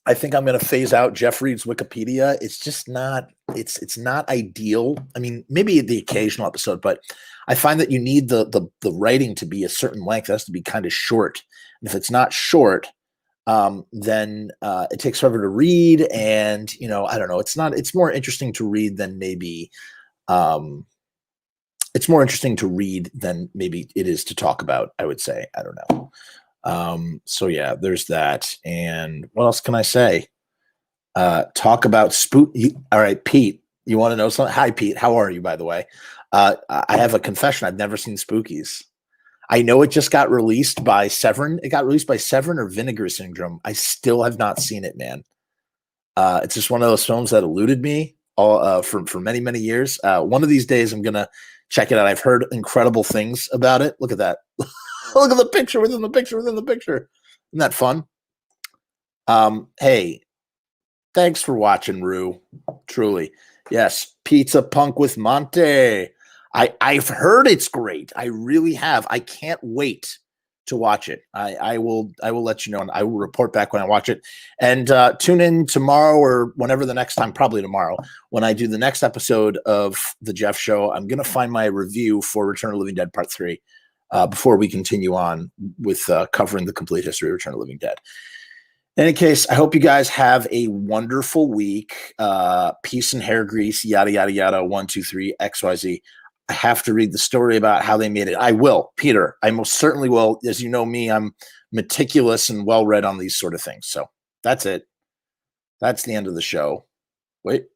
I think I'm going to phase out Jeff Reed's Wikipedia. It's just not, it's not ideal. I mean, maybe the occasional episode, but I find that you need the writing to be a certain length. It has to be kind of short. And if it's not short, then it takes forever to read. And, I don't know, it's more interesting to read than maybe it's more interesting to read than maybe it is to talk about, I would say. I don't know. So yeah, there's that. And what else can I say? Talk about spook. All right, Pete, you want to know something? Hi, Pete. How are you, by the way? I have a confession. I've never seen Spookies. I know it just got released by Severin. It got released by Severin or Vinegar Syndrome. I still have not seen it, man. It's just one of those films that eluded me all for many, many years. One of these days, I'm gonna check it out. I've heard incredible things about it. Look at that. Look at the picture within the picture within the picture. Isn't that fun? Hey, thanks for watching, Rue. Truly. Yes, Pizza Punk with Monte. I've heard it's great. I really have. I can't wait to watch it. I will let you know, and I will report back when I watch it. And tune in tomorrow or whenever the next time, probably tomorrow, when I do the next episode of the Jeff Show. I'm gonna find my review for Return of the Living Dead Part 3 before we continue on with covering the complete history of Return of the Living Dead. In any case, I hope you guys have a wonderful week. Peace and hair grease, yada, yada, yada, 1, 2, 3, XYZ. I have to read the story about how they made it. I will, Peter. I most certainly will. As you know me, I'm meticulous and well-read on these sort of things. So that's it. That's the end of the show. Wait.